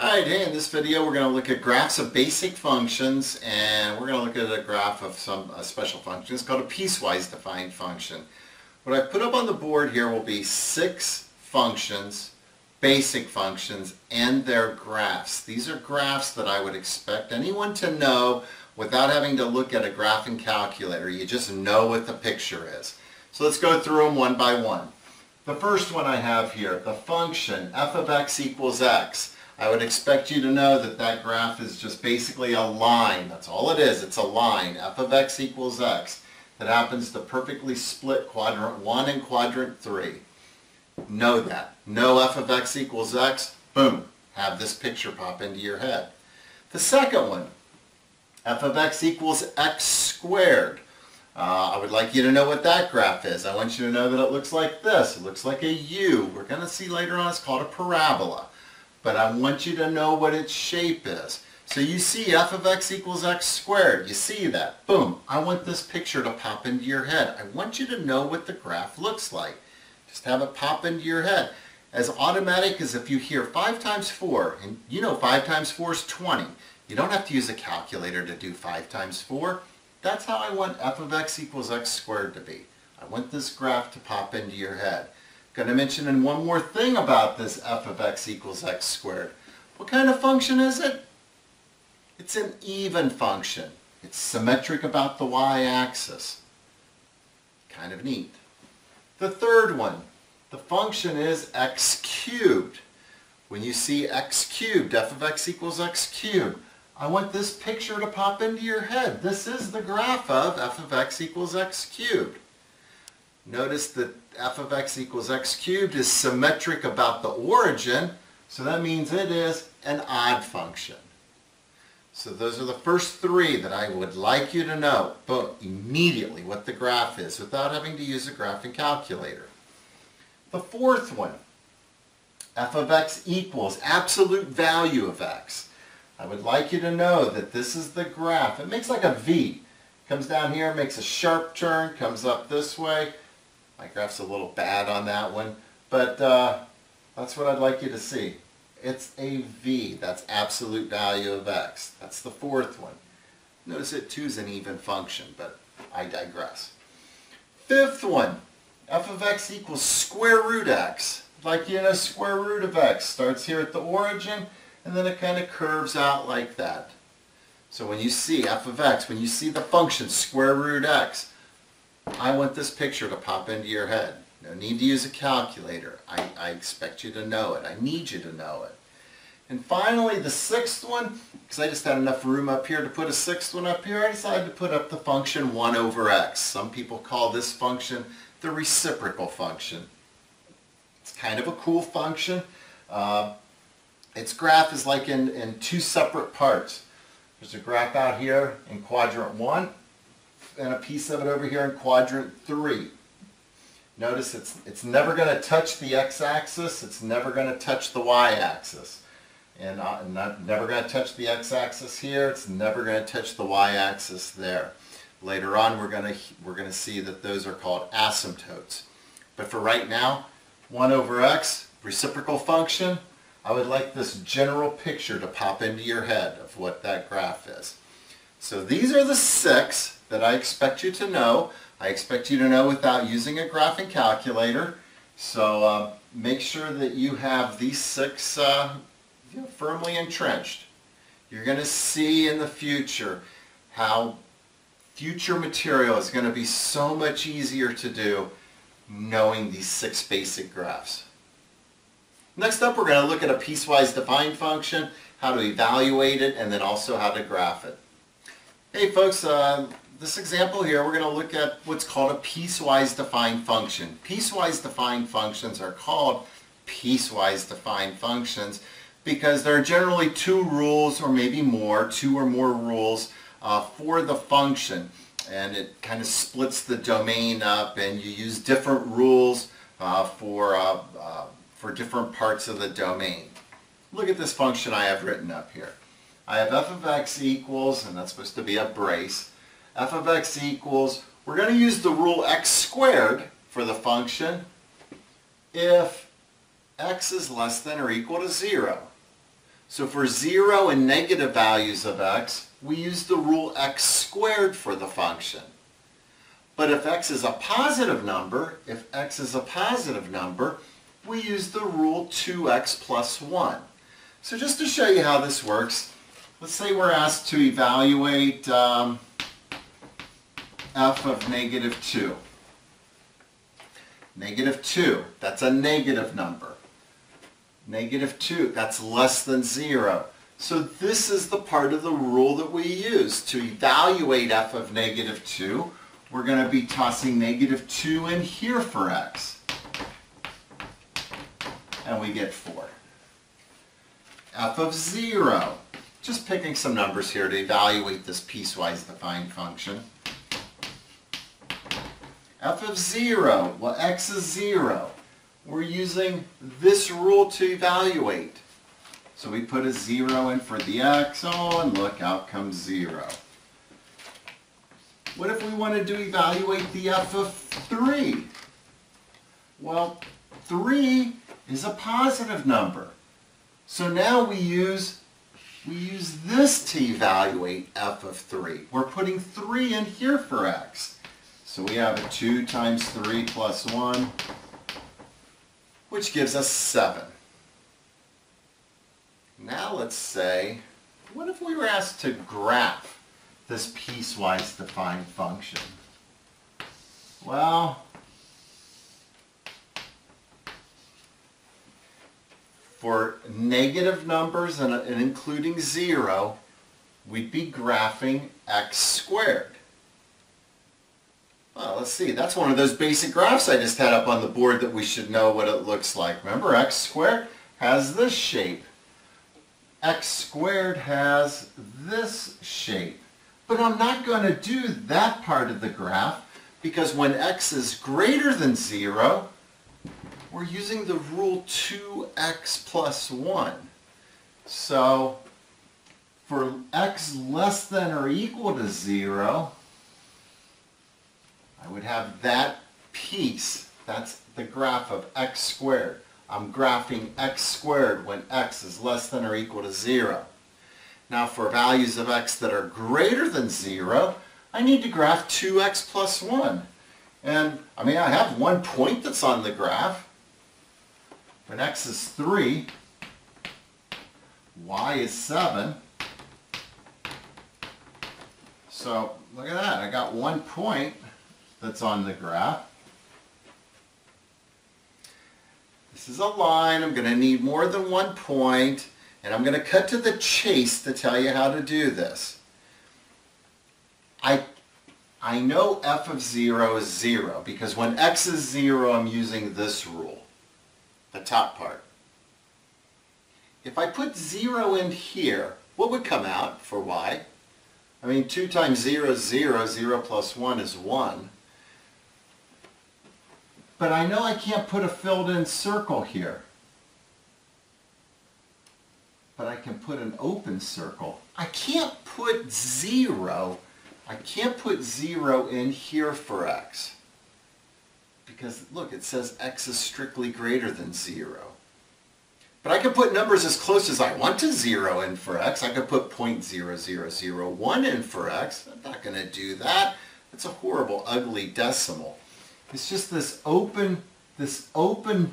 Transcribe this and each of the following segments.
Alright, hey, in this video we're going to look at graphs of basic functions, and we're going to look at a graph of some special function. It's called a piecewise defined function. What I put up on the board here will be 6 functions, basic functions, and their graphs. These are graphs that I would expect anyone to know without having to look at a graphing calculator. You just know what the picture is. So let's go through them one by one. The first one I have here, the function f of x equals x. I would expect you to know that that graph is just basically a line. That's all it is. It's a line. F of x equals x. That happens to perfectly split quadrant 1 and quadrant 3. Know that. Know f of x equals x. Boom. Have this picture pop into your head. The second one, f of x equals x squared. I would like you to know what that graph is. I want you to know that it looks like this. It looks like a U. We're going to see later on it's called a parabola. But I want you to know what its shape is. So you see f of x equals x squared. You see that? Boom. I want this picture to pop into your head. I want you to know what the graph looks like. Just have it pop into your head. As automatic as if you hear 5 times 4, and you know 5 times 4 is 20. You don't have to use a calculator to do 5 times 4. That's how I want f of x equals x squared to be. I want this graph to pop into your head. Going to mention one more thing about this f of x equals x squared. What kind of function is it? It's an even function. It's symmetric about the y-axis. Kind of neat. The third one, the function is x cubed. When you see x cubed, f of x equals x cubed, I want this picture to pop into your head. This is the graph of f of x equals x cubed. Notice that f of x equals x cubed is symmetric about the origin, so that means it is an odd function. So those are the first 3 that I would like you to know, but immediately what the graph is without having to use a graphing calculator. The fourth one, f of x equals absolute value of x. I would like you to know that this is the graph. It makes like a V. Comes down here, makes a sharp turn, comes up this way. My graph's a little bad on that one, but that's what I'd like you to see. It's a V. That's absolute value of x. That's the fourth one. Notice it too is an even function, but I digress. Fifth one, f of x equals square root x. Like you know, square root of x starts here at the origin, and then it kind of curves out like that. So when you see f of x, when you see the function square root x, I want this picture to pop into your head. No need to use a calculator. I expect you to know it. I need you to know it. And finally, the sixth one, because I just had enough room up here to put a sixth one up here, I decided to put up the function 1 over x. Some people call this function the reciprocal function. It's kind of a cool function. Its graph is like in 2 separate parts. There's a graph out here in quadrant 1, and a piece of it over here in quadrant 3. Notice it's never going to touch the x-axis, it's never going to touch the y-axis. And never going to touch the x-axis here, it's never going to touch the y-axis there. Later on we're going to see that those are called asymptotes. But for right now, 1 over x, reciprocal function, I would like this general picture to pop into your head of what that graph is. So these are the 6 that I expect you to know. I expect you to know without using a graphing calculator. So make sure that you have these 6 firmly entrenched. You're going to see in the future how future material is going to be so much easier to do knowing these 6 basic graphs. Next up, we're going to look at a piecewise defined function, how to evaluate it, and then also how to graph it. Hey folks, this example here, we're going to look at what's called a piecewise defined function. Piecewise defined functions are called piecewise defined functions because there are generally 2 rules or maybe more, 2 or more rules for the function. And it kind of splits the domain up, and you use different rules for different parts of the domain. Look at this function I have written up here. I have f of x equals, and that's supposed to be a brace, f of x equals, we're going to use the rule x squared for the function if x is less than or equal to 0. So for 0 and negative values of x, we use the rule x squared for the function. But if x is a positive number, we use the rule 2x plus 1. So just to show you how this works, let's say we're asked to evaluate f of negative 2. Negative 2, that's a negative number. Negative 2, that's less than 0. So this is the part of the rule that we use. To evaluate f of negative 2, we're going to be tossing negative 2 in here for x. And we get 4. F of 0, just picking some numbers here to evaluate this piecewise defined function. F of 0, well x is 0. We're using this rule to evaluate. So we put a 0 in for the x, oh, and look, out comes 0. What if we wanted to evaluate the f of 3? Well, 3 is a positive number. So now we use this to evaluate f of 3. We're putting 3 in here for x. So we have a 2 times 3 plus 1, which gives us 7. Now let's say, what if we were asked to graph this piecewise defined function? Well, for negative numbers and including 0, we'd be graphing x squared. Well, let's see. That's one of those basic graphs I just had up on the board that we should know what it looks like. Remember, x squared has this shape. X squared has this shape. But I'm not going to do that part of the graph because when x is greater than 0, we're using the rule 2x plus 1. So for x less than or equal to 0, I would have that piece. That's the graph of x squared. I'm graphing x squared when x is less than or equal to 0. Now for values of x that are greater than 0, I need to graph 2x plus 1. And I mean, I have one point that's on the graph. When x is 3, y is 7. So look at that. I got one point that's on the graph. This is a line. I'm going to need more than one point, and I'm going to cut to the chase to tell you how to do this. I know f of 0 is 0 because when x is 0, I'm using this rule, the top part. If I put 0 in here, what would come out for y? I mean, 2 times 0 is 0. 0 plus 1 is 1. But I know I can't put a filled-in circle here. But I can put an open circle. I can't put 0. I can't put 0 in here for x. Because, look, it says x is strictly greater than 0. But I can put numbers as close as I want to 0 in for x. I could put 0.0001 in for x. I'm not going to do that. It's a horrible, ugly decimal. It's just this open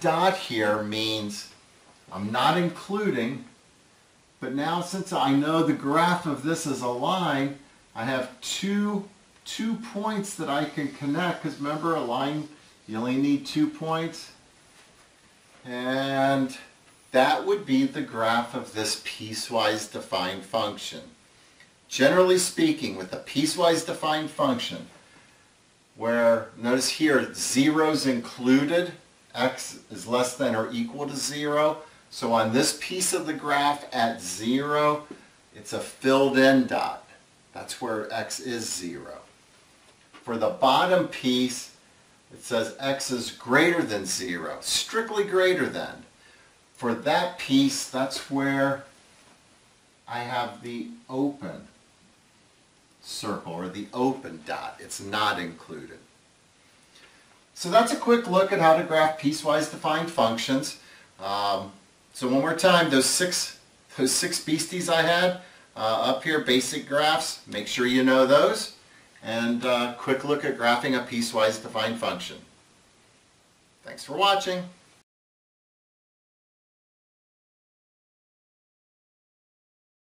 dot here means I'm not including, but now since I know the graph of this is a line, I have two points that I can connect, because remember, a line, you only need 2 points. And that would be the graph of this piecewise defined function. Generally speaking, with a piecewise defined function, where, notice here, 0 is included, x is less than or equal to 0. So on this piece of the graph at 0, it's a filled-in dot. That's where x is 0. For the bottom piece, it says x is greater than 0, strictly greater than. For that piece, that's where I have the open circle or the open dot. It's not included. So that's a quick look at how to graph piecewise defined functions. So one more time, those those 6 beasties I had up here, basic graphs. Make sure you know those. And quick look at graphing a piecewise defined function. Thanks for watching.